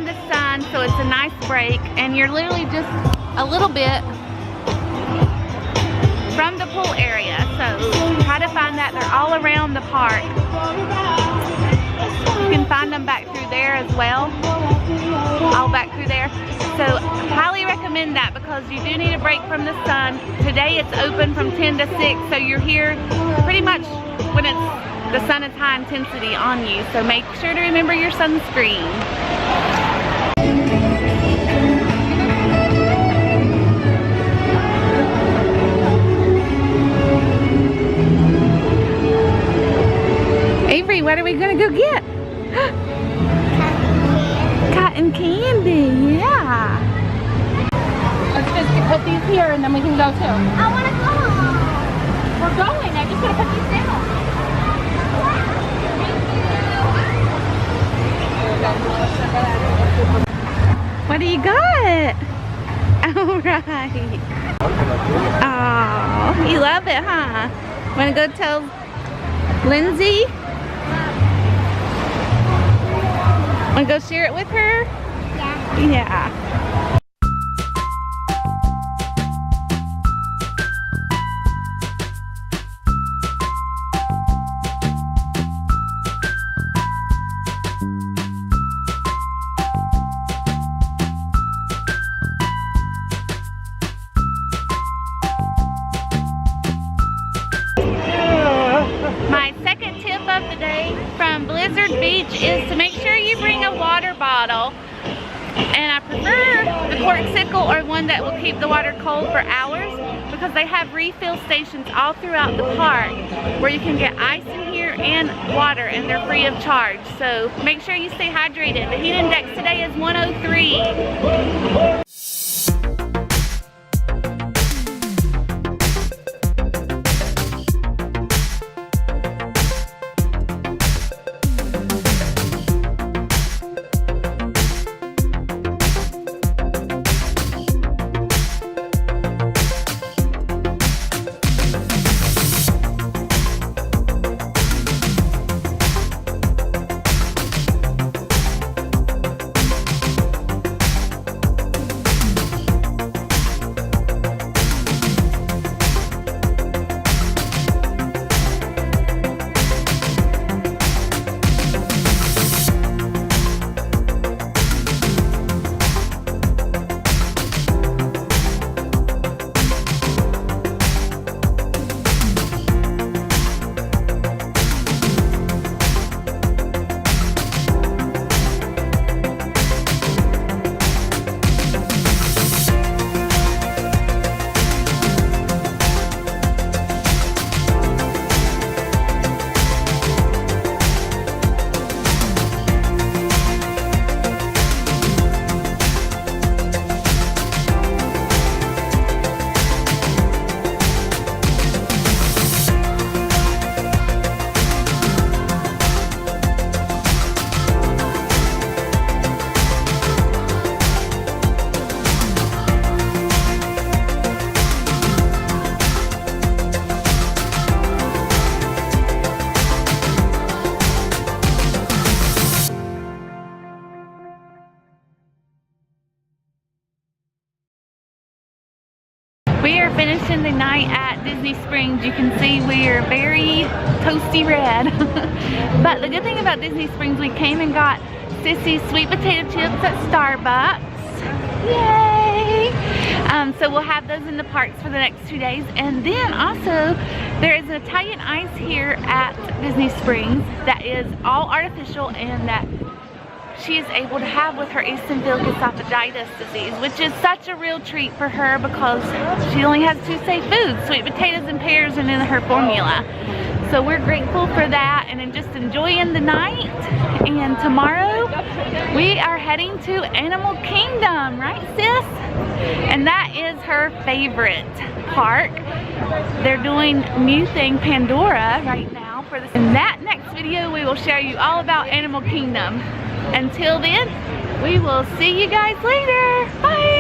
the sun, so it's a nice break, and you're literally just a little bit from the pool area. So try to find that. They're all around the park. You can find them back through there as well. All back through there. So highly recommend that because you do need a break from the sun. Today it's open from 10 to 6, so you're here pretty much when the sun is high intensity on you. So make sure to remember your sunscreen. Avery, what are we gonna go get? Cotton candy, yeah. Let's just put these here and then we can go too. I want to go. We're going. I just gotta put these down. What do you got? All right. Oh, you love it, huh? Wanna go tell Lindsay? Wanna go share it with her? Yeah. Yeah. My second tip of the day from Blizzard Beach is to make sure you bring a water bottle. And I prefer the corksicle or one that will keep the water cold for hours because they have refill stations all throughout the park where you can get ice in here and water, and they're free of charge. So make sure you stay hydrated. The heat index today is 103. We are finishing the night at Disney Springs. You can see we're very toasty red. But the good thing about Disney Springs, we came and got Sissy's sweet potato chips at Starbucks. Yay! So we'll have those in the parks for the next 2 days. And then also, there is an Italian ice here at Disney Springs that is all artificial and that she is able to have with her eosinophilic esophagitis disease, which is such a real treat for her because she only has 2 safe foods, sweet potatoes and pears, and in her formula. So we're grateful for that and just enjoying the night. And tomorrow we are heading to Animal Kingdom, right sis? And that is her favorite park. They're doing new thing Pandora right now for this. In that next video we will show you all about Animal Kingdom. Until then, we will see you guys later. Bye!